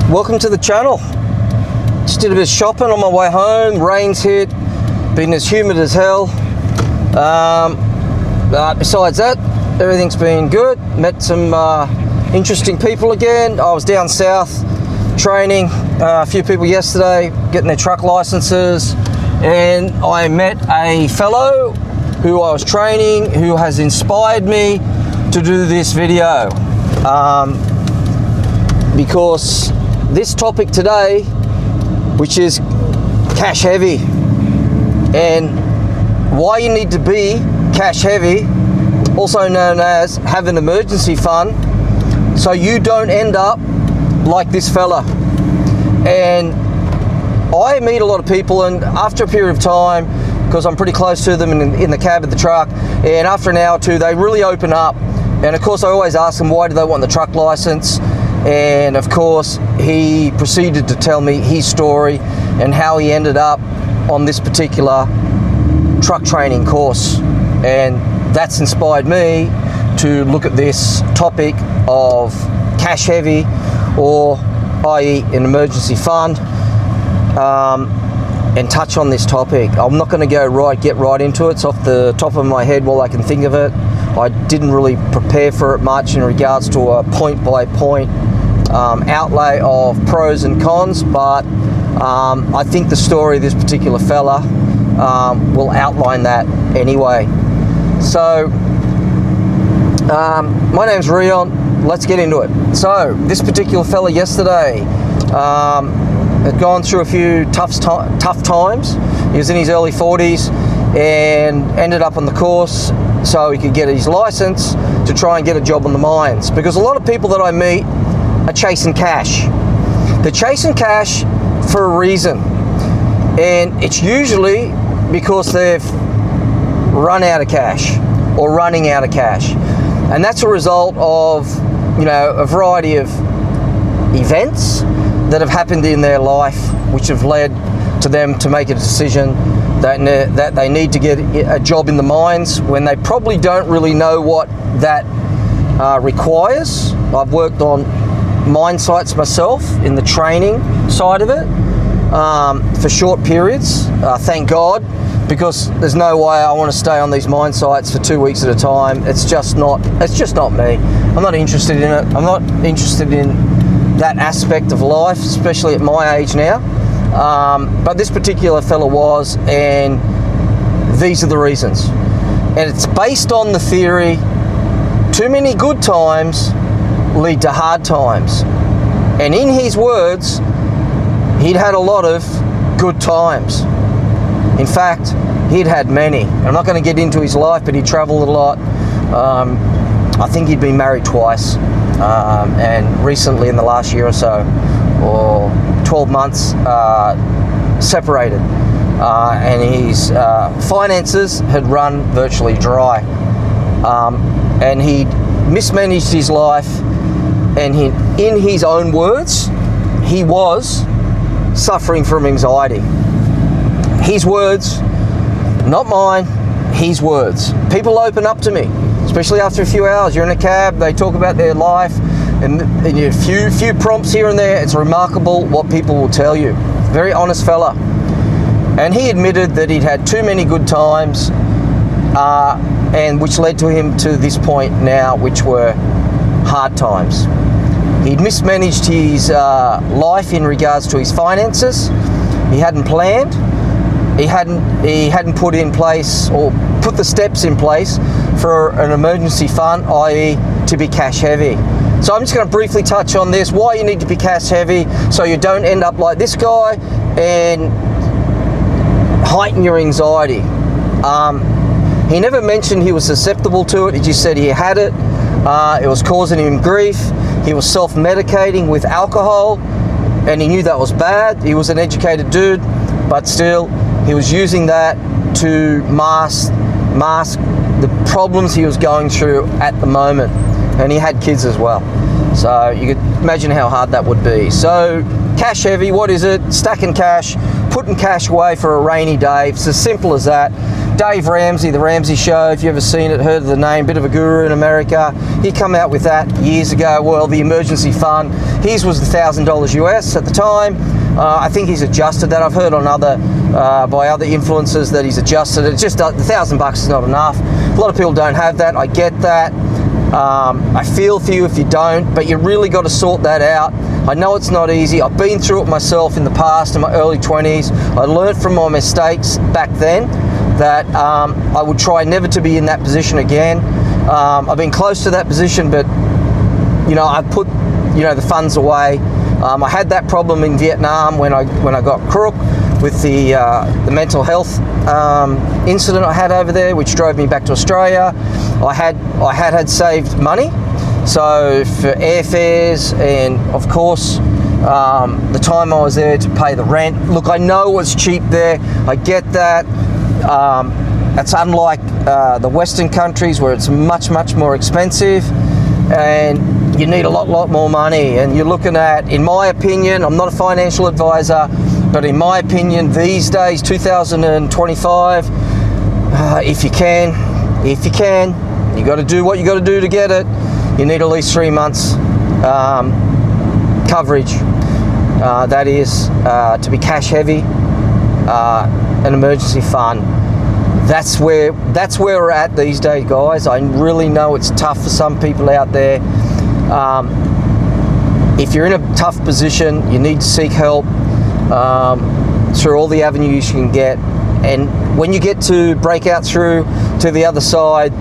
Welcome to the channel. Just did a bit of shopping on my way home. Rain's hit, been as humid as hell. Besides that, everything's been good. Met some interesting people again. I was down south training a few people yesterday, getting their truck licenses, and I met a fellow who I was training who has inspired me to do this video, because this topic today, which is cash heavy and why you need to be cash heavy, also known as have an emergency fund, so you don't end up like this fella. And I meet a lot of people, and after a period of time, because I'm pretty close to them in the cab of the truck, and after an hour or two they really open up. And of course I always ask them why do they want the truck license, and of course he proceeded to tell me his story and how he ended up on this particular truck training course. And that's inspired me to look at this topic of cash heavy, or i.e. an emergency fund, and touch on this topic. I'm not going to get right into it. It's off the top of my head while I can think of it. I didn't really prepare for it much in regards to a point-by-point outlay of pros and cons, but I think the story of this particular fella will outline that anyway. So, my name's Rion. Let's get into it. So, this particular fella yesterday had gone through a few tough times. He was in his early 40s and ended up on the course so he could get his license to try and get a job on the mines. Because a lot of people that I meet are chasing cash. They're chasing cash for a reason, and it's usually because they've run out of cash or running out of cash, and that's a result of, you know, a variety of events that have happened in their life which have led to them to make a decision that they need to get a job in the mines when they probably don't really know what that requires. I've worked on mine sites myself in the training side of it for short periods, thank God, because there's no way I want to stay on these mine sites for 2 weeks at a time. It's just not me. I'm not interested in it. I'm not interested in that aspect of life, especially at my age now. But this particular fella was, and these are the reasons. And it's based on the theory, too many good times lead to hard times. And in his words, he'd had a lot of good times. In fact, he'd had many. I'm not going to get into his life, but he traveled a lot. I think he'd been married twice, and recently in the last year or so, or 12 months, separated, and his finances had run virtually dry, and he'd mismanaged his life, and in his own words, he was suffering from anxiety. His words, not mine, his words. People open up to me, especially after a few hours. You're in a cab, they talk about their life, and a few prompts here and there. It's remarkable what people will tell you. Very honest fella. And he admitted that he'd had too many good times, and which led to him to this point now, which were hard times. He'd mismanaged his life in regards to his finances. He hadn't planned. He hadn't put in place, or put the steps in place for an emergency fund, i.e. to be cash heavy. So I'm just going to briefly touch on this, why you need to be cash heavy so you don't end up like this guy and heighten your anxiety. He never mentioned he was susceptible to it. He just said he had it. It was causing him grief. He was self-medicating with alcohol, and he knew that was bad. He was an educated dude, but still, he was using that to mask the problems he was going through at the moment. And he had kids as well. So you could imagine how hard that would be. So cash heavy, what is it? Stacking cash, putting cash away for a rainy day. It's as simple as that. Dave Ramsey, The Ramsey Show, if you've ever seen it, heard of the name, bit of a guru in America. He come out with that years ago. Well, the emergency fund, his was $1,000 US at the time. I think he's adjusted that. I've heard on by other influencers that he's adjusted it. It's just $1,000 is not enough. A lot of people don't have that. I get that. I feel for you if you don't, but you really got to sort that out. I know it's not easy. I've been through it myself in the past, in my early 20s. I learned from my mistakes back then that I would try never to be in that position again. I've been close to that position, but I've put the funds away. I had that problem in Vietnam when I got crook with the mental health incident I had over there, which drove me back to Australia. I had saved money, so for airfares and of course the time I was there to pay the rent. Look, I know it was cheap there. I get that. It's unlike the Western countries where it's much more expensive, and you need a lot more money. And you're looking at, in my opinion, I'm not a financial advisor, but in my opinion, these days, 2025, if you can, you got to do what you got to do to get it. You need at least 3 months coverage. That is to be cash heavy, an emergency fund. That's where we're at these days, guys. I really know it's tough for some people out there. If you're in a tough position, you need to seek help through all the avenues you can get. And when you get to break out through to the other side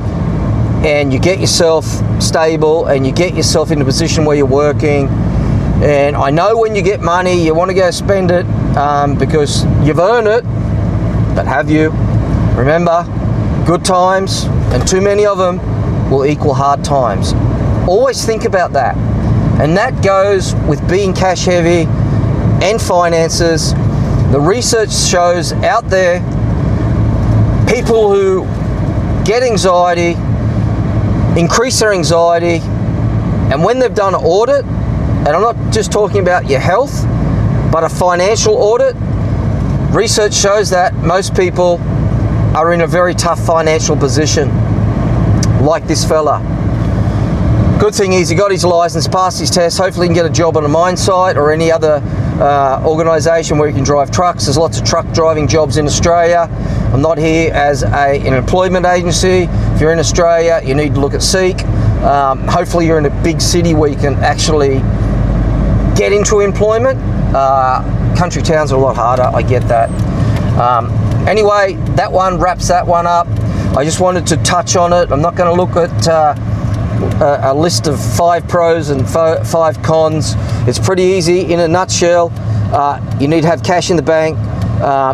and you get yourself stable and you get yourself in a position where you're working, and I know when you get money, you want to go spend it because you've earned it, but have you? Remember, good times, and too many of them, will equal hard times. Always think about that. And that goes with being cash heavy and finances. The research shows out there, people who get anxiety, increase their anxiety, and when they've done an audit, and I'm not just talking about your health, but a financial audit, research shows that most people are in a very tough financial position, like this fella. Good thing is he got his license, passed his test. Hopefully he can get a job on a mine site or any other organisation where he can drive trucks. There's lots of truck driving jobs in Australia. I'm not here as an employment agency. If you're in Australia, you need to look at Seek. Hopefully you're in a big city where you can actually get into employment. Country towns are a lot harder, I get that. Anyway, that one wraps that one up. I just wanted to touch on it. I'm not going to look at a list of 5 pros and 5 cons. It's pretty easy. In a nutshell, you need to have cash in the bank.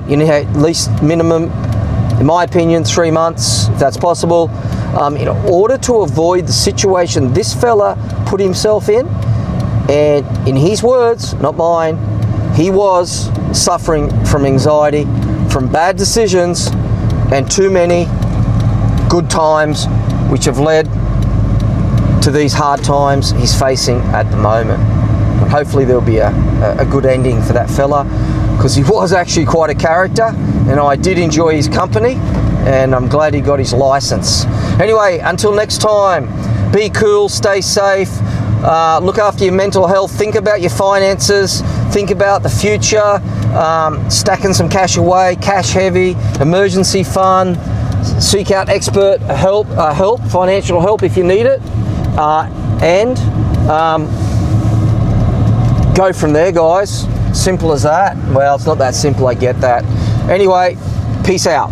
You need at least minimum, in my opinion, 3 months, if that's possible, in order to avoid the situation this fella put himself in. And in his words, not mine, he was suffering from anxiety, from bad decisions, and too many good times, which have led to these hard times he's facing at the moment. And hopefully there'll be a good ending for that fella, because he was actually quite a character, and I did enjoy his company, and I'm glad he got his license. Anyway, until next time, be cool, stay safe, look after your mental health, think about your finances, think about the future, stacking some cash away, cash heavy, emergency fund, seek out expert help, financial help if you need it, and go from there, guys. Simple as that. Well, it's not that simple, I get that. Anyway, peace out.